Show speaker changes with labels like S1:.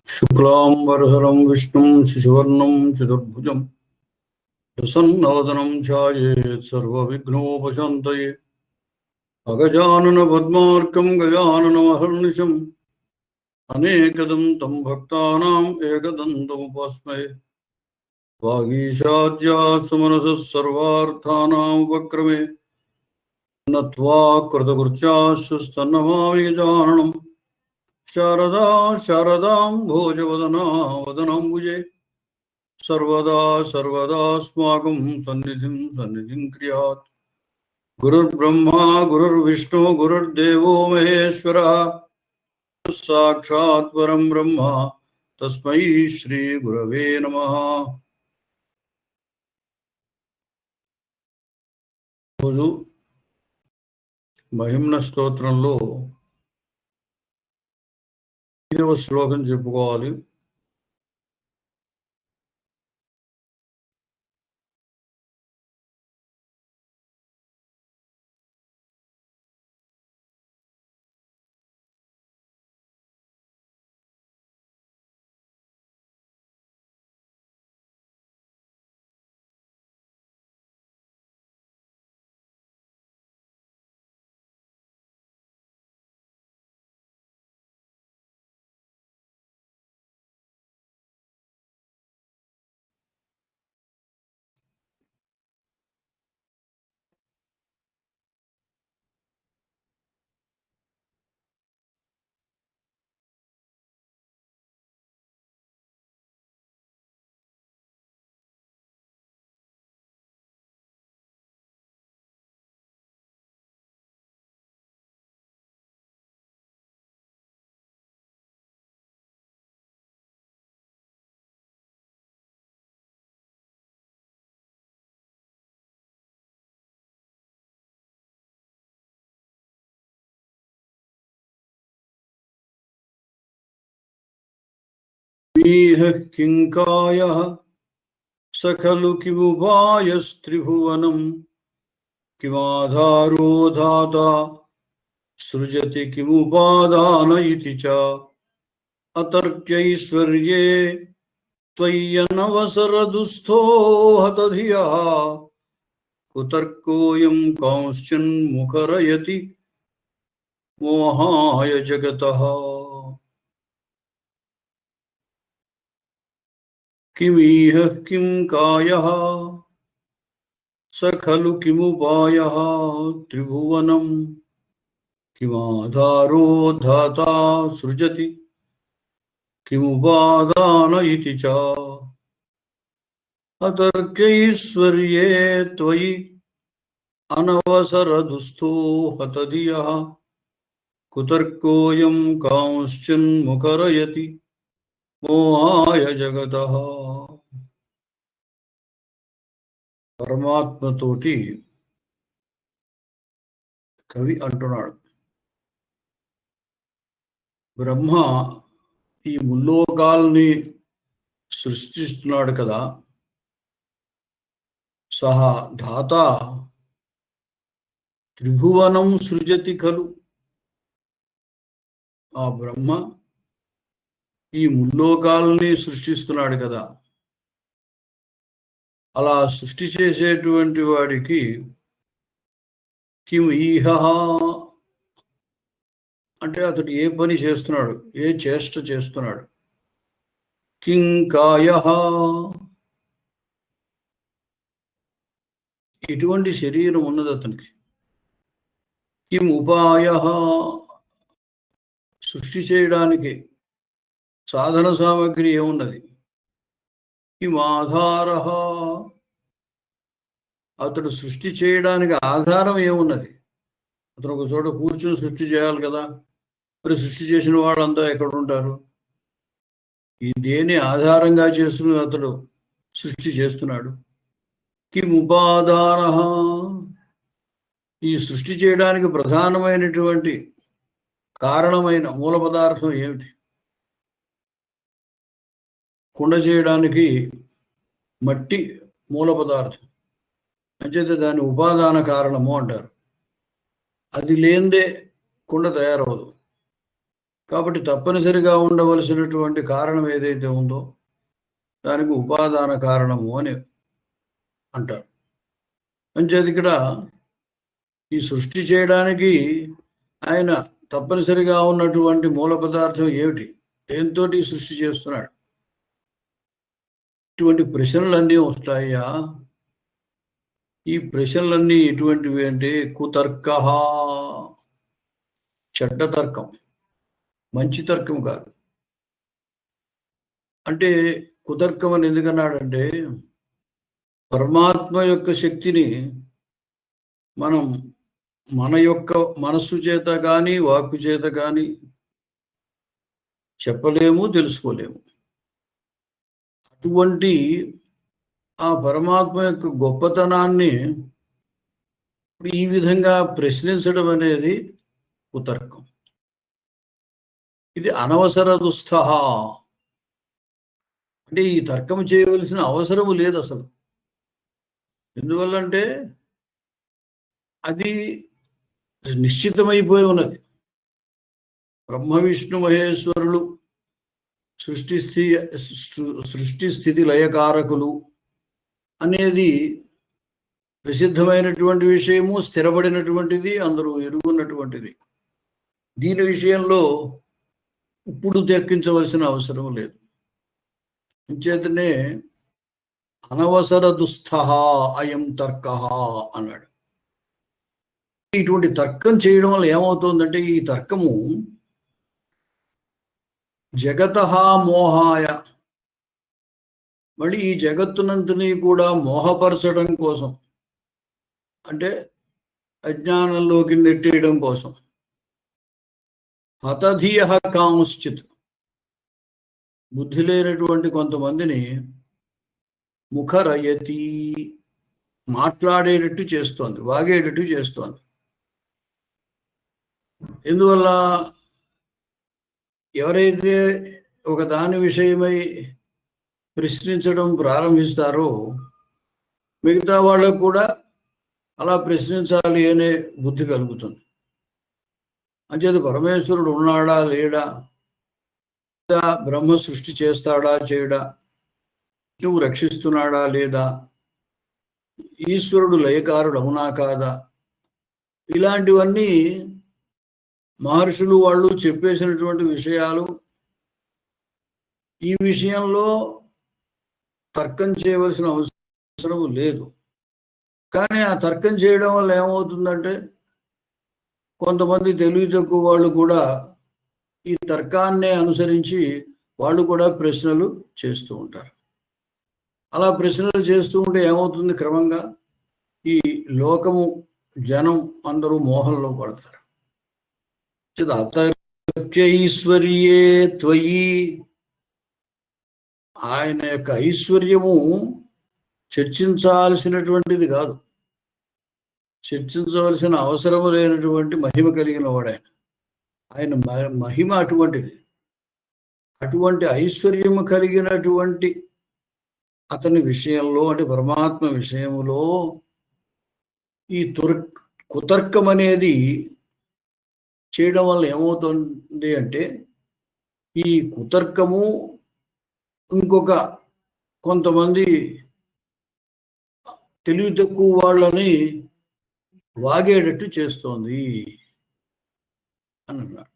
S1: शुक्लांबरधरं विष्णुं शशिवर्णं चतुर्भुजं प्रसन्नवदनं ध्यायेत् सर्वविघ्नोपशान्तये। अगजाननपद्मार्कं गजाननमहर्निशम् अनेकदं तं भक्तानाम् एकदन्तमुपास्महे। वागीशाद्यात्समनसः सर्वार्थानामुपक्रमे नत्वा कृतकृत्याश्चस्तन्नमामि गजाननम्। शारदा शारदां भोजवदना वदनाम्बुजे सर्वदा सर्वदास्माकं सन्निधिं क्रियात्। गुरुर्ब्रह्मा गुरुर्विष्णु गुरुर्देवो महेश्वरः साक्षात् परं ब्रह्म तस्मै श्री गुरवे नमः। రోజు మహిమ్న స్తోత్రంలో 5వ శ్లోకం చెప్పుకోవాలి. मीह किंकायः स खलु किमुपायस्त्रिभुवनं किमाधारो धाता सृजति किमुपादान इति च अतर्क्यैश्वर्ये त्वय्यनवसरदुस्थो हतधियः कुतर्कोऽयं कांश्चिन्मुखरयति मोहाय जगतः। किमीह किं कायः स खलु किमुपायः त्रिभुवनं किमाधारो धाता सृजति किमुपादान इति च अतर्क्यैश्वर्ये त्वयि अनवसरदुस्थो हतधियः कुतर्कोऽयं कांश्चिन्मुखरयति మోహాయ జగతః. పరమాత్మతోటి కవి అంటున్నాడు, బ్రహ్మ ఈ ముల్లోకాల్ని సృష్టిస్తున్నాడు కదా, సహా ధాత త్రిభువనం సృజతి ఖలు. ఆ బ్రహ్మ ఈ ముల్లోకాలని సృష్టిస్తున్నాడు కదా, అలా సృష్టి చేసేటువంటి వాడికి కిం ఈహ అంటే అతడు ఏ పని చేస్తున్నాడు, ఏ చేష్ట చేస్తున్నాడు. కిం కాయః ఎటువంటి శరీరం ఉన్నది అతనికి. కిం ఉపాయః సృష్టి చేయడానికి సాధన సామగ్రి ఏమున్నది. కిం ఆధారః అతడు సృష్టి చేయడానికి ఆధారం ఏమున్నది. అతను ఒక చోట కూర్చొని సృష్టి చేయాలి కదా, మరి సృష్టి చేసిన వాళ్ళంతా ఎక్కడ ఉంటారు. ఈ దేని ఆధారంగా చేస్తున్న అతడు సృష్టి చేస్తున్నాడు. కిం ఉపాదానః ఈ సృష్టి చేయడానికి ప్రధానమైనటువంటి కారణమైన మూల పదార్థం ఏమిటి. కుండ చేయడానికి మట్టి మూల పదార్థం, అంచేత దాని ఉపాదాన కారణము అంటారు. అది లేనిదే కుండ తయారవదు. కాబట్టి తప్పనిసరిగా ఉండవలసినటువంటి కారణం ఏదైతే ఉందో దానికి ఉపాదాన కారణము అని అంటారు. అంచేది ఇక్కడ ఈ సృష్టి చేయడానికి ఆయన తప్పనిసరిగా ఉన్నటువంటి మూల పదార్థం ఏమిటి, దేంతో సృష్టి చేస్తున్నాడు? ఇటువంటి ప్రశ్నలన్నీ వస్తాయా? ఈ ప్రశ్నలన్నీ ఎటువంటివి అంటే కుతర్క, చెడ్డ తర్కం, మంచి తర్కం కాదు. అంటే కుతర్కం అని ఎందుకన్నాడంటే పరమాత్మ యొక్క శక్తిని మనం మన యొక్క మనస్సు చేత కానీ వాక్కు చేత కానీ చెప్పలేము, తెలుసుకోలేము. అటువంటి ఆ పరమాత్మ యొక్క గొప్పతనాన్ని ఈ విధంగా ప్రశ్నించడం అనేది కుతర్కం. ఇది అనవసర దుస్థ. అంటే ఈ తర్కం చేయవలసిన అవసరము లేదు అసలు. ఎందువల్లంటే అది నిశ్చితమైపోయి ఉన్నది. బ్రహ్మ విష్ణు మహేశ్వరులు సృష్టి స్థితి లయకారకులు అనేది ప్రసిద్ధమైనటువంటి విషయము, స్థిరపడినటువంటిది, అందరూ ఎరుగున్నటువంటిది. దీని విషయంలో ఇప్పుడు తర్కించవలసిన అవసరం లేదు. అంచేతనే అనవసర దుస్థ అయం తర్క అన్నాడు. ఇటువంటి తర్కం చేయడం వల్ల ఏమవుతుందంటే ఈ తర్కము జగత మోహాయ, మళ్ళీ ఈ జగత్తునంతని కూడా మోహపరచడం కోసం, అంటే అజ్ఞానంలోకి నెట్టేయడం కోసం, హతధియ కాంశ్చిత్, బుద్ధి లేనటువంటి కొంతమందిని ముఖరయతి, మాట్లాడేటట్టు చేస్తోంది, వాగేటట్టు చేస్తోంది. ఎందువల్ల? ఎవరైతే ఒక దాని విషయమై ప్రశ్నించడం ప్రారంభిస్తారో మిగతా వాళ్ళకు కూడా అలా ప్రశ్నించాలి అనే బుద్ధి కలుగుతుంది. అంచేత పరమేశ్వరుడు ఉన్నాడా లేడా, బ్రహ్మ సృష్టి చేస్తాడా చేయడా, విష్ణువు రక్షిస్తున్నాడా లేదా, ఈశ్వరుడు లయకారుడు అవునా కాదా, ఇలాంటివన్నీ మహర్షులు వాళ్ళు చెప్పేసినటువంటి విషయాలు. ఈ విషయంలో తర్కం చేయవలసిన అవసరం లేదు. కానీ ఆ తర్కం చేయడం వల్ల ఏమవుతుందంటే కొంతమంది తెలివి తక్కువ వాళ్ళు కూడా ఈ తర్కాన్నే అనుసరించి వాళ్ళు కూడా ప్రశ్నలు చేస్తూ ఉంటారు. అలా ప్రశ్నలు చేస్తూ ఉంటే ఏమవుతుంది, క్రమంగా ఈ లోకము, జనం అందరూ మోహంలో పడతారు. అతర్క్యైశ్వర్యే త్వయి, ఆయన యొక్క ఐశ్వర్యము చర్చించాల్సినటువంటిది కాదు, చర్చించవలసిన అవసరము లేనటువంటి మహిమ కలిగిన వాడు ఆయన. ఆయన మహిమ అటువంటిది. అటువంటి ఐశ్వర్యము కలిగినటువంటి అతని విషయంలో, అంటే పరమాత్మ విషయములో ఈ కుతర్కం అనేది చేయడం వల్ల ఏమవుతుంది అంటే ఈ కుతర్కము ఇంకొక కొంతమంది తెలివి తక్కువ వాళ్ళని వాగేటట్టు చేస్తోంది అని అన్నారు.